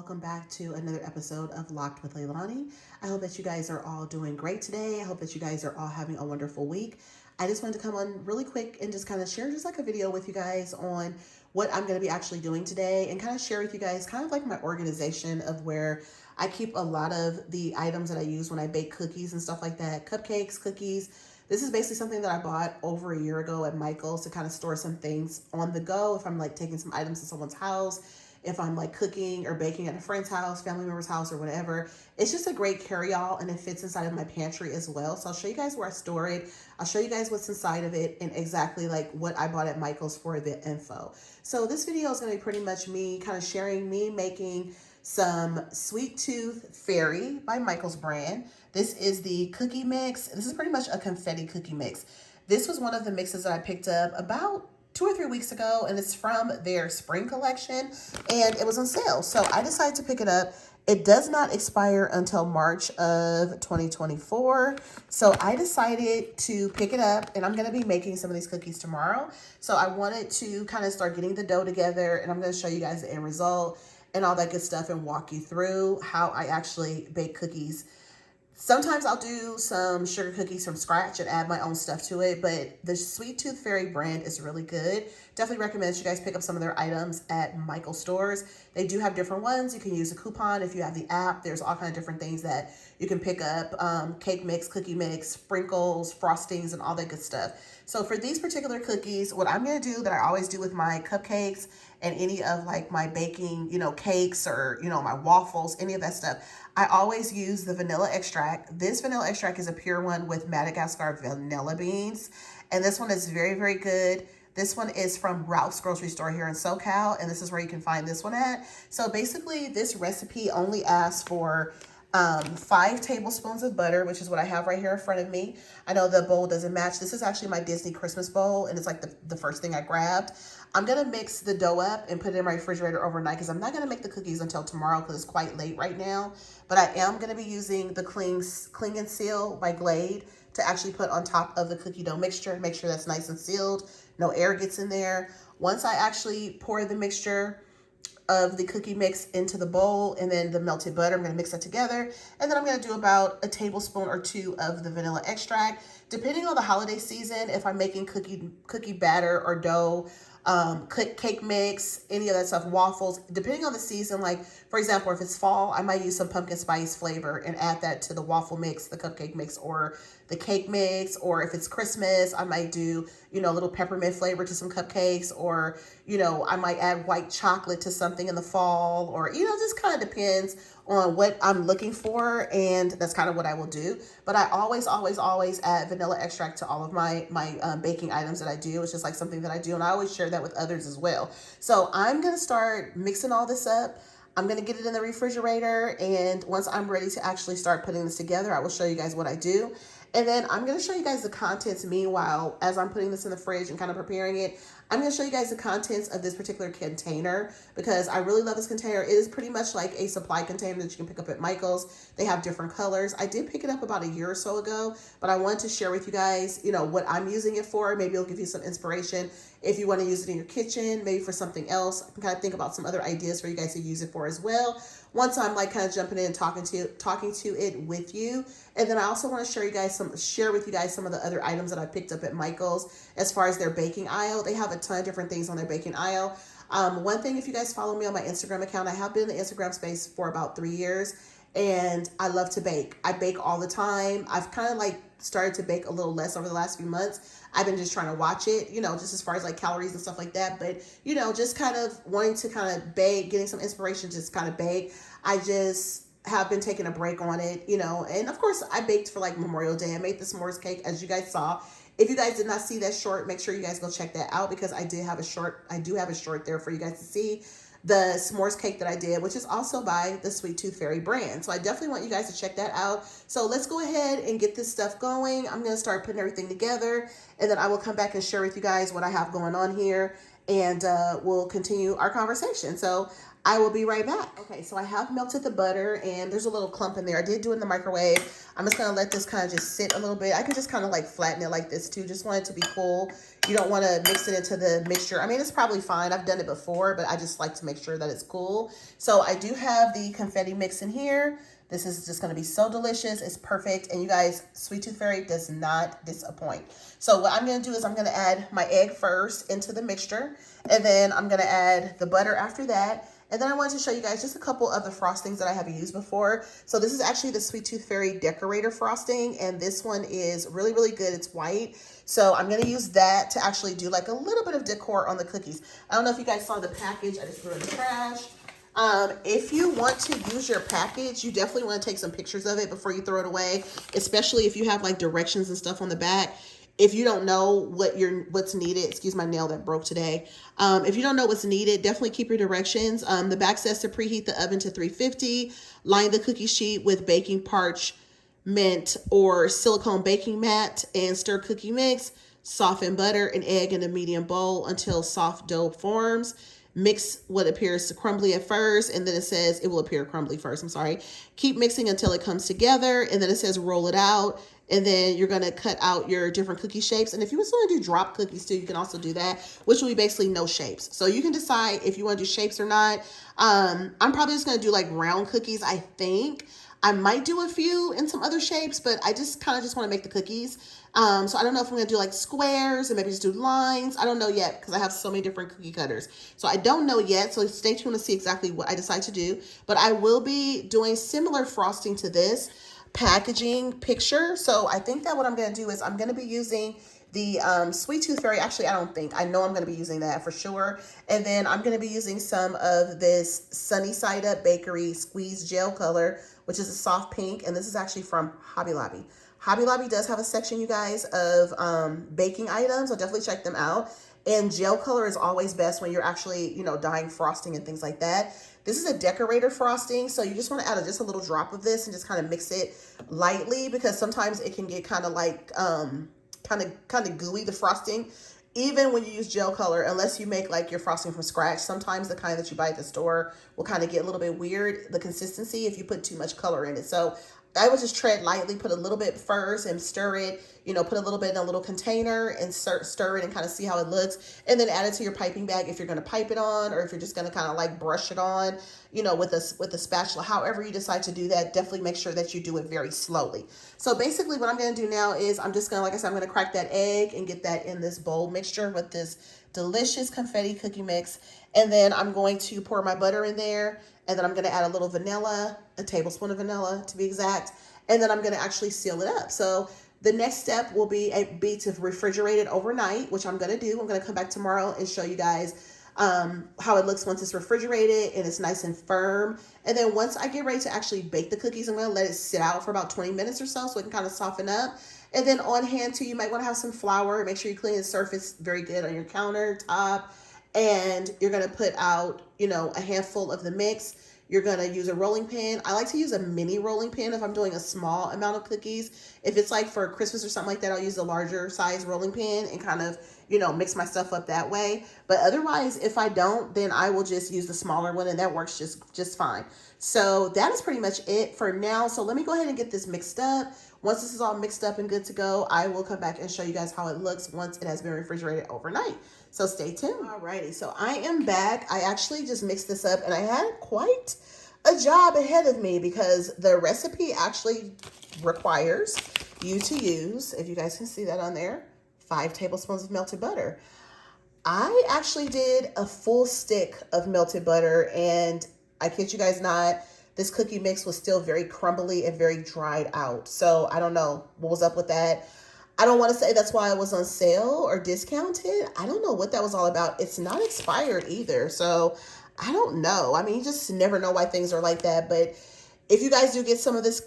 welcome back to another episode of Locked with Leilani. I hope that you guys are all doing great today. I hope that you guys are all having a wonderful week. I just wanted to come on really quick and just kind of share just like a video with you guys on what I'm going to be actually doing today and kind of share with you guys kind of like my organization of where I keep a lot of the items that I use when I bake cookies and stuff like that, cupcakes, cookies. This is basically something that I bought over a year ago at Michael's to kind of store some things on the go if I'm like taking some items to someone's house, if I'm like cooking or baking at a friend's house, family member's house, or whatever. It's just a great carry-all and it fits inside of my pantry as well. So I'll show you guys where I store it. I'll show you guys what's inside of it and exactly like what I bought at Michael's for the info. So this video is going to be pretty much me kind of sharing me making some Sweet Tooth Fairy by Michael's brand. This is the cookie mix. This is pretty much a confetti cookie mix. This was one of the mixes that I picked up about 2 or 3 weeks ago, and it's from their spring collection, and it was on sale. So I decided to pick it up. It does not expire until March of 2024. So I decided to pick it up, and I'm going to be making some of these cookies tomorrow. So I wanted to kind of start getting the dough together, and I'm going to show you guys the end result and all that good stuff and walk you through how I actually bake cookies. Sometimes I'll do some sugar cookies from scratch and add my own stuff to it, but the Sweet Tooth Fairy brand is really good. Definitely recommend that you guys pick up some of their items at Michael's stores. They do have different ones. You can use a coupon if you have the app. There's all kinds of different things that you can pick up, cake mix, cookie mix, sprinkles, frostings, and all that good stuff. So for these particular cookies, what I'm going to do that I always do with my cupcakes and any of like my baking, cakes or, my waffles, any of that stuff, I always use the vanilla extract. This vanilla extract is a pure one with Madagascar vanilla beans. And this one is very, very good. This one is from Ralph's grocery store here in SoCal. And this is where you can find this one at. So basically this recipe only asks for 5 tablespoons of butter, which is what I have right here in front of me. I know the bowl doesn't match. This is actually my Disney Christmas bowl, and it's like the first thing I grabbed. I'm going to mix the dough up and put it in my refrigerator overnight because I'm not going to make the cookies until tomorrow because it's quite late right now. But I am going to be using the Cling and Seal by Glade to actually put on top of the cookie dough mixture. Make sure that's nice and sealed. No air gets in there. Once I actually pour the mixture of the cookie mix into the bowl and then the melted butter, I'm going to mix that together. And then I'm going to do about a tablespoon or 2 of the vanilla extract. Depending on the holiday season, if I'm making cookie batter or dough, cake mix, any of that stuff, waffles, depending on the season, like for example, if it's fall, I might use some pumpkin spice flavor and add that to the waffle mix, the cupcake mix, or the cake mix. Or if it's Christmas, I might do, a little peppermint flavor to some cupcakes, or, I might add white chocolate to something in the fall, or, just kind of depends on what I'm looking for, and that's kind of what I will do. But I always add vanilla extract to all of my baking items that I do. It's just like something that I do, and I always share that with others as well. So I'm going to start mixing all this up. I'm going to get it in the refrigerator, and once I'm ready to actually start putting this together, I will show you guys what I do. And then I'm going to show you guys the contents meanwhile, as I'm putting this in the fridge and kind of preparing it. I'm going to show you guys the contents of this particular container because I really love this container. It is pretty much like a supply container that you can pick up at Michael's. They have different colors. I did pick it up about a year or so ago, but I wanted to share with you guys, what I'm using it for. Maybe it'll give you some inspiration if you want to use it in your kitchen, maybe for something else. I can kind of think about some other ideas for you guys to use it for as well. Once I'm like kind of jumping in and talking to it with you. And then I also want to share with you guys some of the other items that I picked up at Michael's as far as their baking aisle. They have a ton of different things on their baking aisle. One thing, if you guys follow me on my Instagram account, I have been in the Instagram space for about 3 years, and I love to bake. I bake all the time. I've kind of like started to bake a little less over the last few months. I've been just trying to watch it, just as far as like calories and stuff like that. But, just kind of wanting to kind of bake, getting some inspiration, just kind of bake. I just have been taking a break on it, and of course I baked for like Memorial Day. I made the s'mores cake, as you guys saw. If you guys did not see that short, make sure you guys go check that out because I do have a short there for you guys to see the s'mores cake that I did, which is also by the Sweet Tooth Fairy brand. So I definitely want you guys to check that out. So let's go ahead and get this stuff going. I'm going to start putting everything together, and then I will come back and share with you guys what I have going on here, and we'll continue our conversation. So I will be right back. Okay, so I have melted the butter and there's a little clump in there. I did do it in the microwave. I'm just gonna let this kind of just sit a little bit. I can just kind of like flatten it like this too. Just want it to be cool. You don't want to mix it into the mixture. I mean, it's probably fine. I've done it before, but I just like to make sure that it's cool. So I do have the confetti mix in here. This is just going to be so delicious. It's perfect. And you guys, Sweet Tooth Fairy does not disappoint. So what I'm going to do is I'm going to add my egg first into the mixture. And then I'm going to add the butter after that. And then I wanted to show you guys just a couple of the frostings that I have used before. So this is actually the Sweet Tooth Fairy decorator frosting. And this one is really, really good. It's white. So I'm going to use that to actually do like a little bit of decor on the cookies. I don't know if you guys saw the package. I just threw it in the trash. If you want to use your package, you definitely want to take some pictures of it before you throw it away, especially if you have like directions and stuff on the back. If you don't know what's needed, excuse my nail that broke today. If you don't know what's needed, definitely keep your directions. The back says to preheat the oven to 350, line the cookie sheet with baking parchment or silicone baking mat and stir cookie mix, soften butter and egg in a medium bowl until soft dough forms. Mix what appears to crumbly at first, and then it says it will appear crumbly first. I'm sorry. Keep mixing until it comes together, and then it says roll it out, and then you're going to cut out your different cookie shapes. And if you just want to do drop cookies too, you can also do that, which will be basically no shapes. So you can decide if you want to do shapes or not. I'm probably just going to do like round cookies, I think. I might do a few in some other shapes, but I just kind of just want to make the cookies. So I don't know if I'm going to do like squares and maybe just do lines. I don't know yet because I have so many different cookie cutters. So I don't know yet. So stay tuned to see exactly what I decide to do. But I will be doing similar frosting to this packaging picture. So I think that what I'm going to do is I'm going to be using the Sweet Tooth Fairy. Actually, I know I'm going to be using that for sure. And then I'm going to be using some of this Sunny Side Up Bakery Squeeze Gel Color, which is a soft pink. And this is actually from Hobby Lobby. Hobby Lobby does have a section, you guys, of baking items. So definitely check them out. And gel color is always best when you're actually, dyeing frosting and things like that. This is a decorator frosting. So you just want to add just a little drop of this and just kind of mix it lightly, because sometimes it can get kind of like, kind of gooey, the frosting, even when you use gel color, unless you make like your frosting from scratch. Sometimes the kind that you buy at the store will kind of get a little bit weird, the consistency, if you put too much color in it. So I would just tread lightly, put a little bit first and stir it, put a little bit in a little container and stir it and kind of see how it looks. And then add it to your piping bag if you're going to pipe it on, or if you're just going to kind of like brush it on, with a spatula. However you decide to do that, definitely make sure that you do it very slowly. So basically what I'm going to do now is I'm just going to, like I said, I'm going to crack that egg and get that in this bowl mixture with this delicious confetti cookie mix. And then I'm going to pour my butter in there. And then I'm going to add a little vanilla, a tablespoon of vanilla to be exact. And then I'm going to actually seal it up. So the next step will be to refrigerate it overnight, which I'm going to do. I'm going to come back tomorrow and show you guys how it looks once it's refrigerated and it's nice and firm. And then once I get ready to actually bake the cookies, I'm going to let it sit out for about 20 minutes or so it can kind of soften up. And then on hand too, you might want to have some flour. Make sure you clean the surface very good on your countertop. And you're going to put out, a handful of the mix. You're going to use a rolling pin. I like to use a mini rolling pin if I'm doing a small amount of cookies. If it's like for Christmas or something like that, I'll use a larger size rolling pin and kind of, mix my stuff up that way. But otherwise, if I don't, then I will just use the smaller one, and that works just fine. So that is pretty much it for now. So let me go ahead and get this mixed up. Once this is all mixed up and good to go, I will come back and show you guys how it looks once it has been refrigerated overnight. So stay tuned. Alrighty, so I am back. I actually just mixed this up, and I had quite a job ahead of me because the recipe actually requires you to use, if you guys can see that on there, 5 tablespoons of melted butter. I actually did a full stick of melted butter, and I kid you guys not, this cookie mix was still very crumbly and very dried out. So I don't know what was up with that. I don't want to say that's why it was on sale or discounted. I don't know what that was all about. It's not expired either. So I don't know. I mean, you just never know why things are like that. But if you guys do get some of this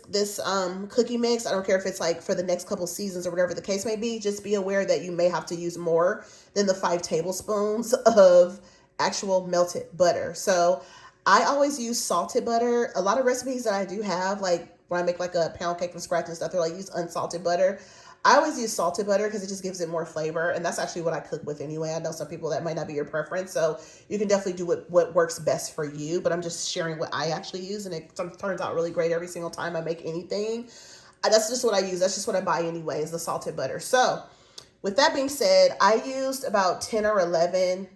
cookie mix, I don't care if it's like for the next couple seasons or whatever the case may be, just be aware that you may have to use more than the 5 tablespoons of actual melted butter. So I always use salted butter. A lot of recipes that I do have, like when I make like a pound cake from scratch and stuff, they're like use unsalted butter. I always use salted butter because it just gives it more flavor. And that's actually what I cook with anyway. I know some people that might not be your preference. So you can definitely do what works best for you. But I'm just sharing what I actually use. And it turns out really great every single time I make anything. That's just what I use. That's just what I buy anyway, is the salted butter. So with that being said, I used about 10 or 11,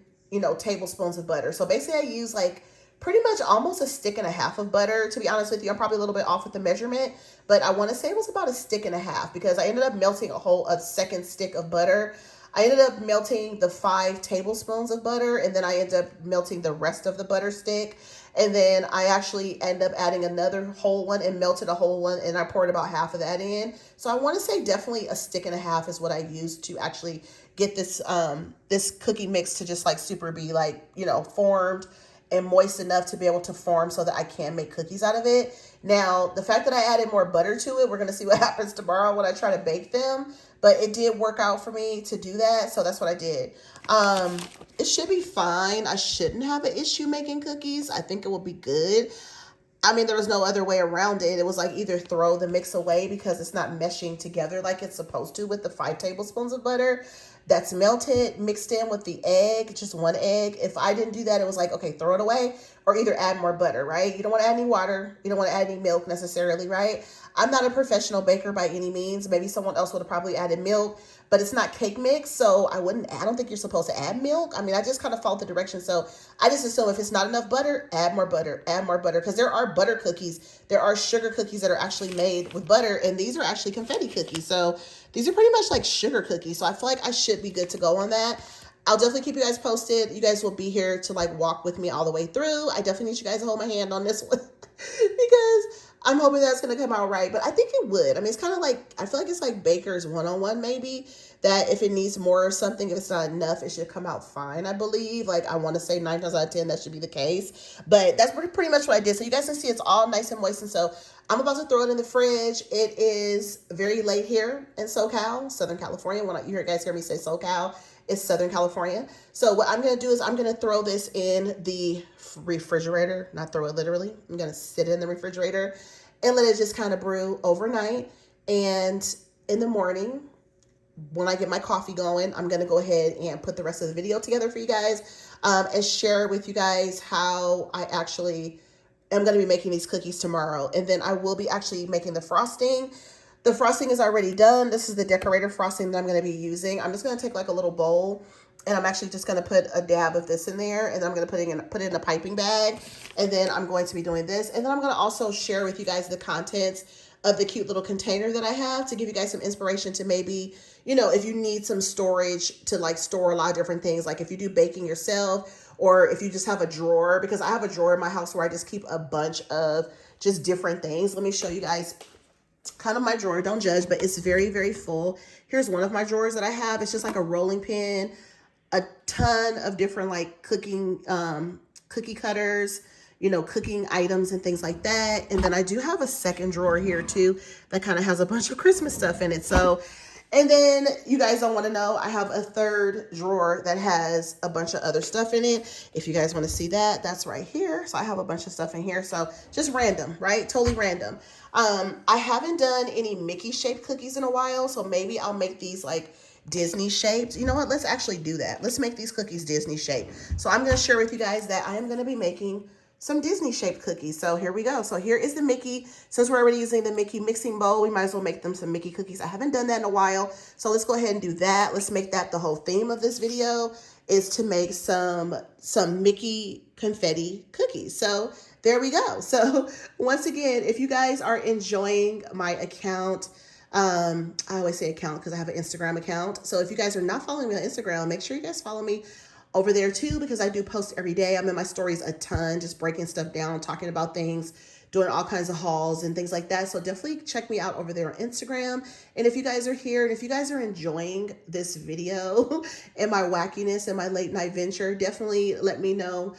tablespoons of butter. So basically I use like pretty much almost a stick and a half of butter. To be honest with you, I'm probably a little bit off with the measurement, but I want to say it was about a stick and a half because I ended up melting a second stick of butter. I ended up melting the 5 tablespoons of butter, and then I ended up melting the rest of the butter stick. And then I actually end up adding another whole one and melted a whole one, and I poured about half of that in. So I want to say definitely a stick and a half is what I used to actually get this cookie mix to just like super be like, formed and moist enough to be able to form so that I can make cookies out of it. Now, the fact that I added more butter to it, we're going to see what happens tomorrow when I try to bake them. But it did work out for me to do that, so that's what I did. It should be fine. I shouldn't have an issue making cookies. I think it will be good. I mean, there was no other way around it. It was like either throw the mix away because it's not meshing together like it's supposed to with the 5 tablespoons of butter that's melted, mixed in with the egg, just 1 egg. If I didn't do that, it was like, okay, throw it away or either add more butter, right? You don't want to add any water. You don't want to add any milk necessarily, right? I'm not a professional baker by any means. Maybe someone else would have probably added milk, but it's not cake mix, so I don't think you're supposed to add milk. I mean, I just kind of followed the directions, so I just assume if it's not enough butter, add more butter, because there are butter cookies. There are sugar cookies that are actually made with butter, and these are actually confetti cookies, so these are pretty much like sugar cookies, so I feel like I should be good to go on that. I'll definitely keep you guys posted. You guys will be here to like walk with me all the way through. I definitely need you guys to hold my hand on this one because I'm hoping that's going to come out right, but I think it would. I mean, it's kind of like, I feel like it's like Baker's 101 maybe, that if it needs more or something, if it's not enough, it should come out fine, I believe. Like, I want to say 9 times out of 10, that should be the case. But that's pretty much what I did. So you guys can see it's all nice and moist. And so I'm about to throw it in the fridge. It is very late here in SoCal, Southern California. When you guys hear me say SoCal, it's Southern California. So what I'm going to do is I'm going to throw this in the refrigerator, not throw it literally. I'm going to sit it in the refrigerator and let it just kind of brew overnight. And in the morning, when I get my coffee going, I'm going to go ahead and put the rest of the video together for you guys and share with you guys how I actually am going to be making these cookies tomorrow. And then I will be actually making the frosting. The frosting is already done. This is the decorator frosting that I'm going to be using. I'm just going to take like a little bowl, and I'm actually just going to put a dab of this in there, and then I'm going to put it in a piping bag, and then I'm going to be doing this. And then I'm going to also share with you guys the contents of the cute little container that I have to give you guys some inspiration to maybe, if you need some storage to like store a lot of different things, like if you do baking yourself or if you just have a drawer, because I have a drawer in my house where I just keep a bunch of just different things. Let me show you guys kind of my drawer. Don't judge, but it's very, very full. Here's one of my drawers that I have. It's just like a rolling pin, a ton of different like cooking, cookie cutters, cooking items and things like that. And then I do have a second drawer here too that kind of has a bunch of Christmas stuff in it. So, and then you guys don't want to know, I have a third drawer that has a bunch of other stuff in it. If you guys want to see that, that's right here. So I have a bunch of stuff in here. So just random, right? Totally random. I haven't done any Mickey shaped cookies in a while. So maybe I'll make these like Disney shaped. You know what? Let's actually do that. Let's make these cookies Disney shaped. So I'm going to share with you guys that I am going to be making some Disney shaped cookies. So here we go. So here is the Mickey. Since we're already using the Mickey mixing bowl, we might as well make them some Mickey cookies. I haven't done that in a while. So let's go ahead and do that. Let's make that the whole theme of this video, is to make some Mickey confetti cookies. So there we go. So once again, if you guys are enjoying my account, I always say account because I have an Instagram account. So if you guys are not following me on Instagram, make sure you guys follow me over there too, because I do post every day. I'm in my stories a ton, just breaking stuff down, talking about things, doing all kinds of hauls and things like that. So definitely check me out over there on Instagram. And if you guys are here and if you guys are enjoying this video and my wackiness and my late night venture, definitely let me know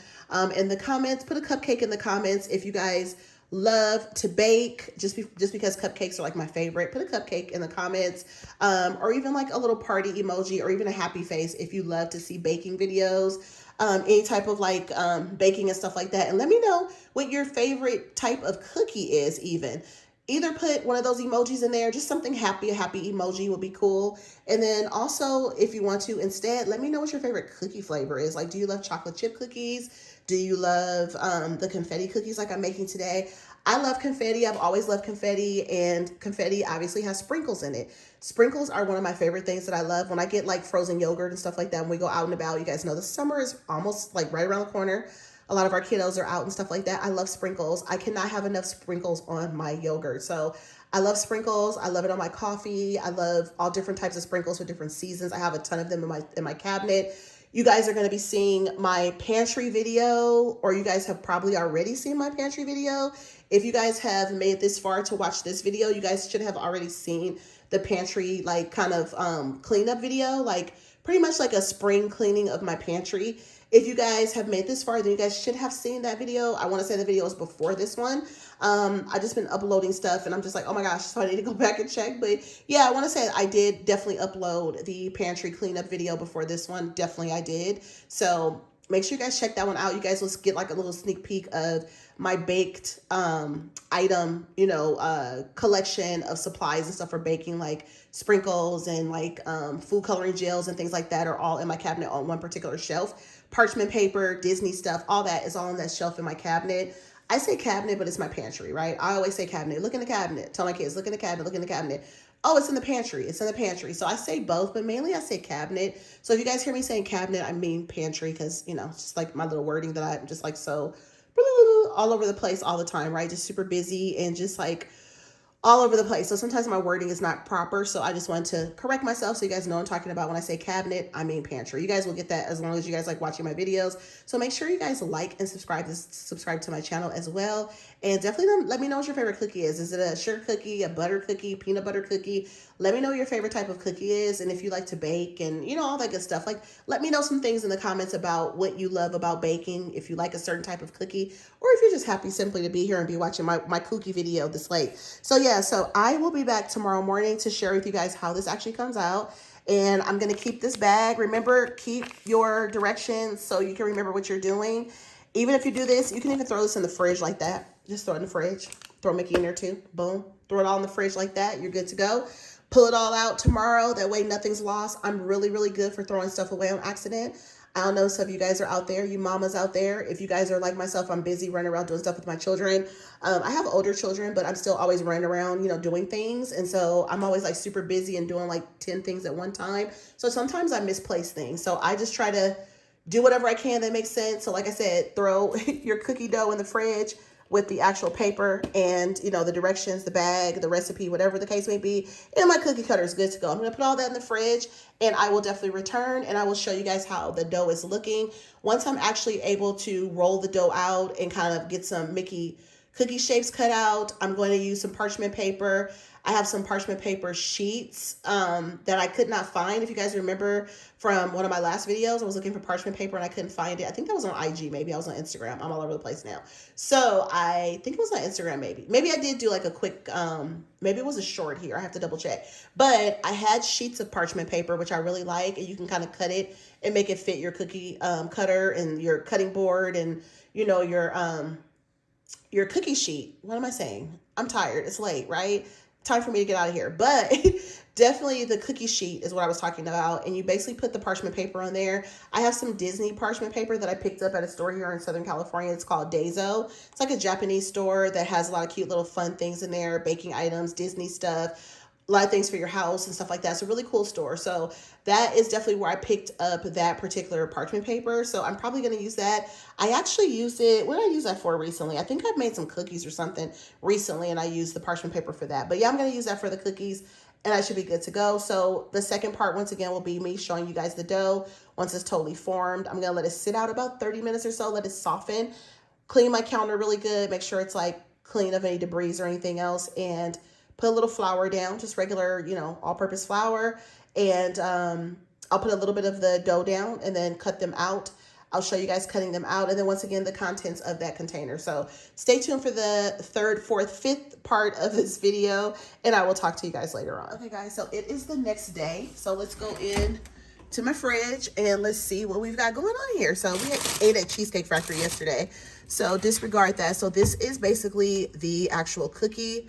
in the comments. Put a cupcake in the comments if you guys love to bake, just because cupcakes are like my favorite. Put a cupcake in the comments, or even like a little party emoji, or even a happy face if you love to see baking videos, any type of like baking and stuff like that. And let me know what your favorite type of cookie is even. either put one of those emojis in there, just something happy, a happy emoji would be cool. And then also, if you want to, instead, let me know what your favorite cookie flavor is. Like, do you love chocolate chip cookies? Do you love the confetti cookies like I'm making today? I love confetti. I've always loved confetti, and confetti obviously has sprinkles in it. Sprinkles are one of my favorite things that I love. When I get like frozen yogurt and stuff like that, when we go out and about, you guys know the summer is almost like right around the corner. A lot of our kiddos are out and stuff like that. I love sprinkles. I cannot have enough sprinkles on my yogurt. So I love sprinkles. I love it on my coffee. I love all different types of sprinkles for different seasons. I have a ton of them in my cabinet. You guys are going to be seeing my pantry video, or you guys have probably already seen my pantry video. If you guys have made this far to watch this video, you guys should have already seen the pantry like kind of cleanup video, like pretty much like a spring cleaning of my pantry. If you guys have made this far, then you guys should have seen that video. I want to say the video was before this one. I just been uploading stuff and I'm just like, oh my gosh, so I need to go back and check. But yeah, I want to say I did definitely upload the pantry cleanup video before this one. Definitely I did. So make sure you guys check that one out. You guys will get like a little sneak peek of my baked item, collection of supplies and stuff for baking, like sprinkles and like food coloring gels and things like that are all in my cabinet on one particular shelf. Parchment paper, Disney stuff, all that is all on that shelf in my cabinet. I say cabinet, but it's my pantry, right? I always say cabinet. Look in the cabinet. Tell my kids, look in the cabinet, look in the cabinet. Oh, it's in the pantry. It's in the pantry. So I say both, but mainly I say cabinet. So if you guys hear me saying cabinet, I mean pantry because, it's just like my little wording that I'm just like so all over the place all the time, right? Just super busy and just like all over the place. So sometimes my wording is not proper. So I just wanted to correct myself so you guys know what I'm talking about. When I say cabinet, I mean pantry. You guys will get that as long as you guys like watching my videos. So make sure you guys like and subscribe to my channel as well. And definitely let me know what your favorite cookie is. Is it a sugar cookie, a butter cookie, peanut butter cookie? Let me know what your favorite type of cookie is. And if you like to bake and, all that good stuff. Like, let me know some things in the comments about what you love about baking. If you like a certain type of cookie, or if you're just happy simply to be here and be watching my cookie video this late. So yeah, so I will be back tomorrow morning to share with you guys how this actually comes out. And I'm going to keep this bag. Remember, keep your directions so you can remember what you're doing. Even if you do this, you can even throw this in the fridge like that. Just throw it in the fridge. Throw Mickey in there too. Boom. Throw it all in the fridge like that. You're good to go. Pull it all out tomorrow. That way nothing's lost. I'm really, really good for throwing stuff away on accident. I don't know, some of you guys are out there, you mamas out there. If you guys are like myself, I'm busy running around doing stuff with my children. I have older children, but I'm still always running around, doing things. And so I'm always like super busy and doing like 10 things at one time. So sometimes I misplace things. So I just try to do whatever I can that makes sense. So like I said, throw your cookie dough in the fridge with the actual paper and, the directions, the bag, the recipe, whatever the case may be. And my cookie cutter is good to go. I'm going to put all that in the fridge and I will definitely return and I will show you guys how the dough is looking. Once I'm actually able to roll the dough out and kind of get some Mickey cookie shapes cut out, I'm going to use some parchment paper. I have some parchment paper sheets that I could not find. If you guys remember from one of my last videos, I was looking for parchment paper and I couldn't find it. I think that was on IG. Maybe I was on Instagram. I'm all over the place now. So I think it was on Instagram maybe. Maybe I did do like a quick, maybe it was a short here. I have to double check. But I had sheets of parchment paper, which I really like. And you can kind of cut it and make it fit your cookie cutter and your cutting board and, your cookie sheet. What am I saying? I'm tired. It's late, right? Time for me to get out of here. But definitely the cookie sheet is what I was talking about. And you basically put the parchment paper on there. I have some Disney parchment paper that I picked up at a store here in Southern California. It's called Daiso. It's like a Japanese store that has a lot of cute little fun things in there, baking items, Disney stuff, a lot of things for your house and stuff like that. It's a really cool store. So that is definitely where I picked up that particular parchment paper. So I'm probably going to use that. I actually used it. What did I use that for recently? I think I've made some cookies or something recently and I used the parchment paper for that. But yeah, I'm going to use that for the cookies and I should be good to go. So the second part, once again, will be me showing you guys the dough. Once it's totally formed, I'm going to let it sit out about 30 minutes or so. Let it soften. Clean my counter really good. Make sure it's like clean of any debris or anything else. And put a little flour down, just regular, all-purpose flour. And I'll put a little bit of the dough down and then cut them out. I'll show you guys cutting them out. And then once again, the contents of that container. So stay tuned for the third, fourth, fifth part of this video. And I will talk to you guys later on. Okay, guys, so it is the next day. So let's go in to my fridge and let's see what we've got going on here. So we ate at Cheesecake Factory yesterday. So disregard that. So this is basically the actual cookie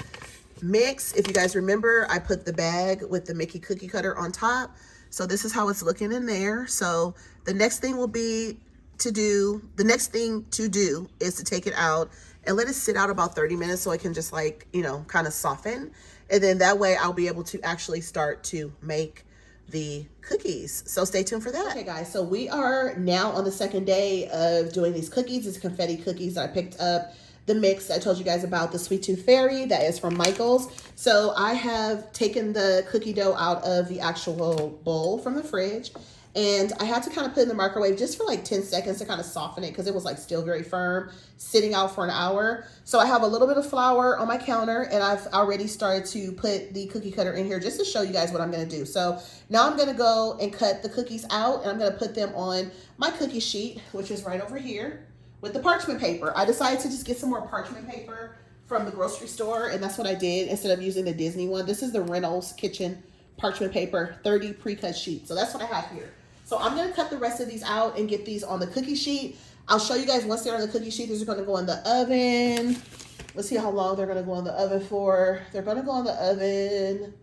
mix. If you guys remember, I put the bag with the Mickey cookie cutter on top. So this is how it's looking in there. So the next thing will be the next thing to do is to take it out and let it sit out about 30 minutes so it can just like, you know, kind of soften. And then that way I'll be able to actually start to make the cookies. So stay tuned for that. Okay guys, so we are now on the second day of doing these cookies. These confetti cookies that I picked up. The mix I told you guys about, the Sweet Tooth Fairy, that is from Michael's. So I have taken the cookie dough out of the actual bowl from the fridge, and I had to kind of put it in the microwave just for like 10 seconds to kind of soften it because it was like still very firm, sitting out for an hour. So I have a little bit of flour on my counter, and I've already started to put the cookie cutter in here just to show you guys what I'm gonna do. So now I'm gonna go and cut the cookies out, and I'm gonna put them on my cookie sheet, which is right over here, with the parchment paper. I decided to just get some more parchment paper from the grocery store, and that's what I did instead of using the Disney one. This is the Reynolds Kitchen parchment paper, 30 pre-cut sheets. So that's what I have here. So I'm gonna cut the rest of these out and get these on the cookie sheet. I'll show you guys once they're on the cookie sheet. These are gonna go in the oven. Let's see how long they're gonna go in the oven for. They're gonna go in the oven,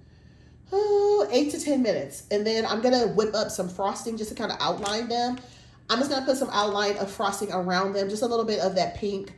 8 to 10 minutes. And then I'm gonna whip up some frosting just to kind of outline them. I'm just gonna put some outline of frosting around them, just a little bit of that pink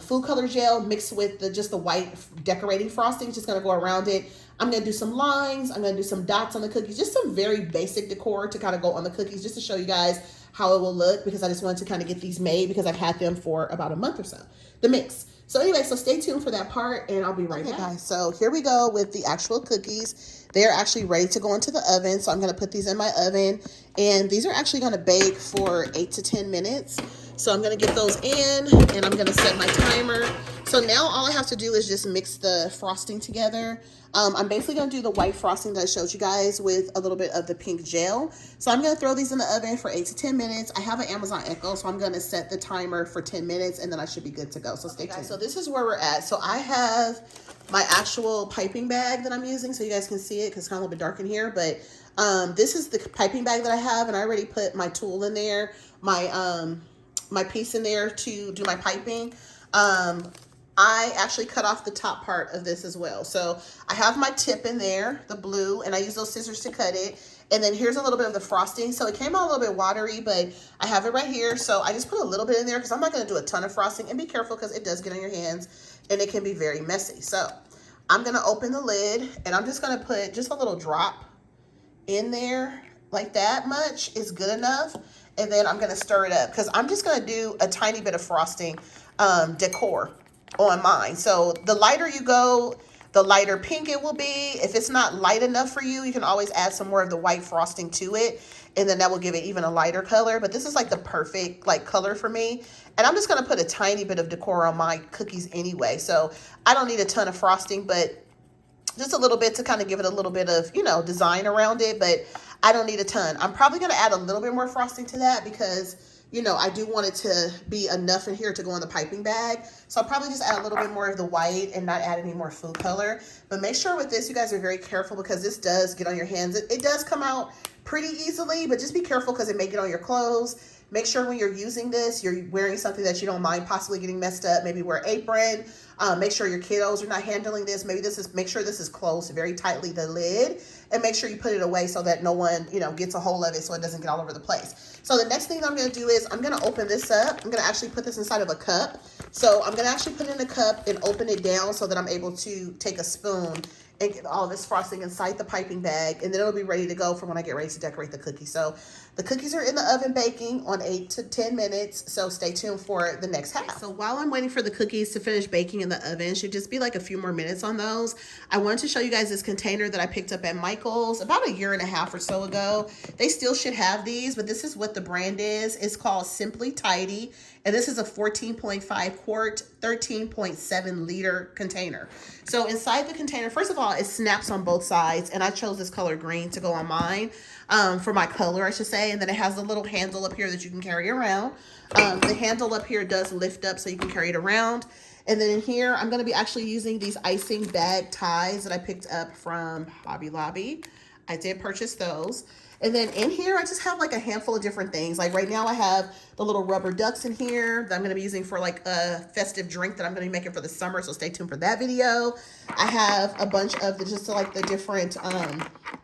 food color gel mixed with just the white decorating frosting, just gonna go around it. I'm gonna do some lines, I'm gonna do some dots on the cookies, just some very basic decor to kind of go on the cookies, just to show you guys how it will look, because I just wanted to kind of get these made because I've had them for about a month or so, the mix. So anyway, so stay tuned for that part, and I'll be right back. Guys, so here we go with the actual cookies. They're actually ready to go into the oven, so I'm gonna put these in my oven, and these are actually gonna bake for 8 to 10 minutes. So I'm gonna get those in, and I'm gonna set my timer. So now all I have to do is just mix the frosting together. I'm basically gonna do the white frosting that I showed you guys with a little bit of the pink gel. So I'm gonna throw these in the oven for 8 to 10 minutes. I have an Amazon Echo, so I'm gonna set the timer for 10 minutes, and then I should be good to go. So stay tuned. So this is where we're at. So I have my actual piping bag that I'm using, so you guys can see it because it's kind of a little bit dark in here. But this is the piping bag that I have, and I already put my tool in there, my piece in there to do my piping. I actually cut off the top part of this as well. So I have my tip in there, the blue, and I use those scissors to cut it. And then here's a little bit of the frosting. So it came out a little bit watery, but I have it right here. So I just put a little bit in there because I'm not going to do a ton of frosting. And be careful because it does get on your hands and it can be very messy. So I'm going to open the lid, and I'm just going to put just a little drop in there, like that much is good enough. And then I'm going to stir it up because I'm just going to do a tiny bit of frosting decor on mine. So the lighter you go, the lighter pink it will be. If it's not light enough for you, you can always add some more of the white frosting to it, and then that will give it even a lighter color. But this is like the perfect like color for me. And I'm just going to put a tiny bit of decor on my cookies anyway. So I don't need a ton of frosting, but just a little bit to kind of give it a little bit of, you know, design around it. But I don't need a ton. I'm probably going to add a little bit more frosting to that because, you know, I do want it to be enough in here to go in the piping bag. So I'll probably just add a little bit more of the white and not add any more food color. But make sure with this, you guys are very careful because this does get on your hands. It does come out pretty easily, but just be careful because it may get on your clothes. Make sure when you're using this, you're wearing something that you don't mind possibly getting messed up. Maybe wear an apron. Make sure your kiddos are not handling this. Make sure this is closed very tightly, the lid, and make sure you put it away so that no one, you know, gets a hold of it so it doesn't get all over the place. So the next thing I'm going to do is I'm going to open this up. I'm going to actually put this inside of a cup. So I'm going to actually put it in a cup and open it down so that I'm able to take a spoon and get all this frosting inside the piping bag, and then it'll be ready to go for when I get ready to decorate the cookies. So the cookies are in the oven baking on 8 to 10 minutes, so stay tuned for the next half. So while I'm waiting for the cookies to finish baking in the oven, should just be like a few more minutes on those, I wanted to show you guys this container that I picked up at Michael's about 1.5 years or so ago. They still should have these, but this is what the brand is. It's called Simply Tidy, and this is a 14.5 quart, 13.7 liter container. So inside the container, first of all, it snaps on both sides, and I chose this color green to go on mine, for my color, I should say. And then it has a little handle up here that you can carry around. The handle up here does lift up so you can carry it around. And then in here, I'm going to be actually using these icing bag ties that I picked up from Hobby Lobby. I did purchase those. And then in here, I just have like a handful of different things. Like right now I have the little rubber ducks in here that I'm gonna be using for like a festive drink that I'm gonna be making for the summer. So stay tuned for that video. I have a bunch of just like the different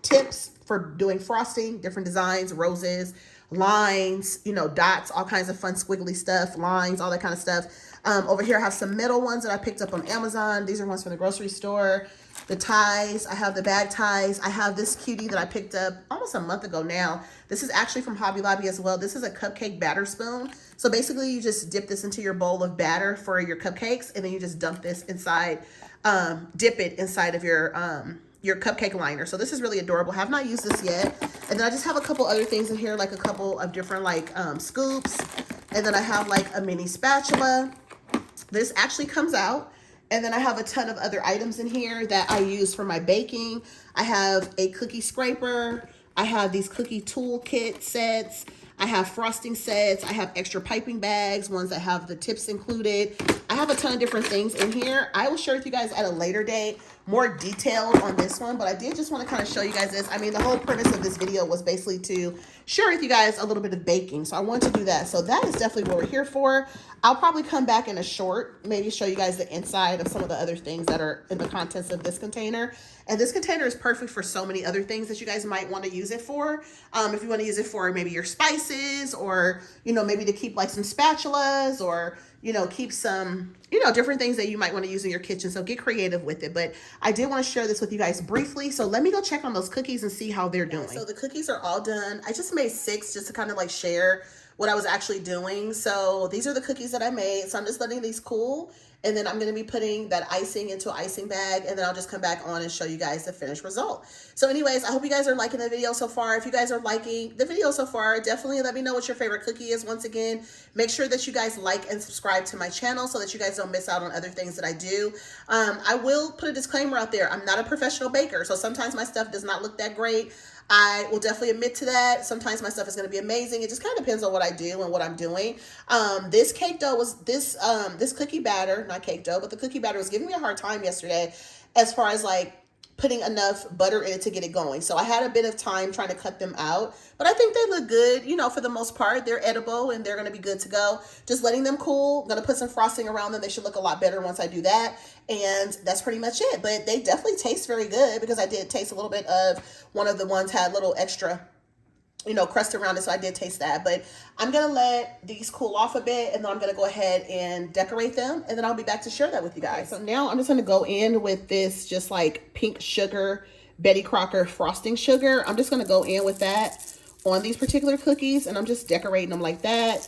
tips for doing frosting, different designs, roses, lines, you know, dots, all kinds of fun squiggly stuff, lines, all that kind of stuff. Over here I have some metal ones that I picked up on Amazon. These are ones from the grocery store. The ties, I have the bag ties. I have this cutie that I picked up almost a month ago now. This is actually from Hobby Lobby as well. This is a cupcake batter spoon. So basically you just dip this into your bowl of batter for your cupcakes, and then you just dump this inside, dip it inside of your cupcake liner. So this is really adorable. Have not used this yet. And then I just have a couple other things in here, like a couple of different like scoops. And then I have like a mini spatula. This actually comes out. And then I have a ton of other items in here that I use for my baking. I have a cookie scraper. I have these cookie toolkit sets. I have frosting sets. I have extra piping bags, ones that have the tips included. I have a ton of different things in here. I will share with you guys at a later date, more detailed on this one, but I did just want to kind of show you guys this. I mean, the whole premise of this video was basically to share with you guys a little bit of baking. So I want to do that. So that is definitely what we're here for. I'll probably come back in a short, maybe show you guys the inside of some of the other things that are in the contents of this container. And this container is perfect for so many other things that you guys might want to use it for. If you want to use it for maybe your spices, or, you know, maybe to keep like some spatulas, or, you know, keep some, you know, different things that you might want to use in your kitchen. So get creative with it. But I did want to share this with you guys briefly. So let me go check on those cookies and see how they're doing. So the cookies are all done. I just made 6 just to kind of like share what I was actually doing. So these are the cookies that I made. So I'm just letting these cool. And then I'm going to be putting that icing into an icing bag, and then I'll just come back on and show you guys the finished result. So anyways, I hope you guys are liking the video so far. If you guys are liking the video so far, definitely let me know what your favorite cookie is. Once again, make sure that you guys like and subscribe to my channel so that you guys don't miss out on other things that I do. I will put a disclaimer out there. I'm not a professional baker, so sometimes my stuff does not look that great. I will definitely admit to that. Sometimes my stuff is going to be amazing. It just kind of depends on what I do and what I'm doing. This cake dough was this cookie batter, not cake dough, but the cookie batter was giving me a hard time yesterday as far as like putting enough butter in it to get it going. So I had a bit of time trying to cut them out, but I think they look good. You know, for the most part, they're edible and they're going to be good to go. Just letting them cool. I'm going to put some frosting around them. They should look a lot better once I do that. And that's pretty much it. But they definitely taste very good, because I did taste a little bit of one of the ones had a little extra, you know, crust around it. So I did taste that. But I'm going to let these cool off a bit, and then I'm going to go ahead and decorate them, and then I'll be back to share that with you guys. So now I'm just going to go in with this just like pink sugar, Betty Crocker frosting sugar. I'm just going to go in with that on these particular cookies, and I'm just decorating them like that.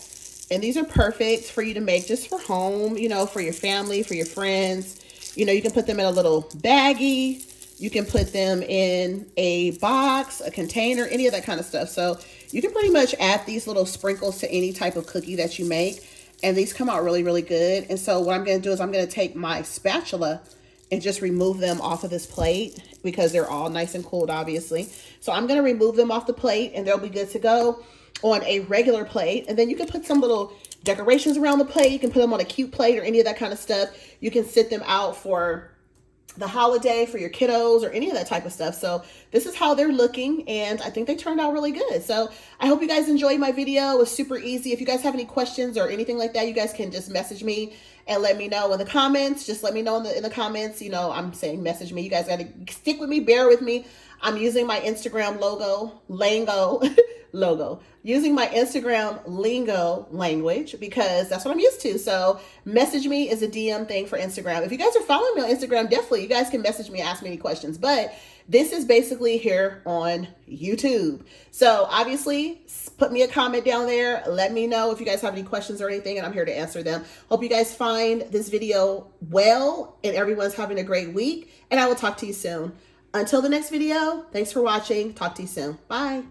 And these are perfect for you to make just for home, you know, for your family, for your friends. You know, you can put them in a little baggie. You can put them in a box, a container, any of that kind of stuff. So you can pretty much add these little sprinkles to any type of cookie that you make. And these come out really, really good. And so what I'm going to do is I'm going to take my spatula and just remove them off of this plate, because they're all nice and cooled, obviously. So I'm going to remove them off the plate, and they'll be good to go on a regular plate. And then you can put some little decorations around the plate. You can put them on a cute plate or any of that kind of stuff. You can sit them out for the holiday for your kiddos or any of that type of stuff. So this is how they're looking, and I think they turned out really good. So I hope you guys enjoyed my video. It was super easy. If you guys have any questions or anything like that, you guys can just message me and let me know in the comments. Just let me know in the comments. You know, I'm saying message me. You guys got to stick with me, bear with me. I'm using my Instagram using my Instagram lingo language, because that's what I'm used to. So message me is a DM thing for Instagram. If you guys are following me on Instagram, definitely you guys can message me, ask me any questions. But this is basically here on YouTube. So obviously put me a comment down there. Let me know if you guys have any questions or anything, and I'm here to answer them. Hope you guys find this video well, and everyone's having a great week, and I will talk to you soon. Until the next video, thanks for watching. Talk to you soon. Bye.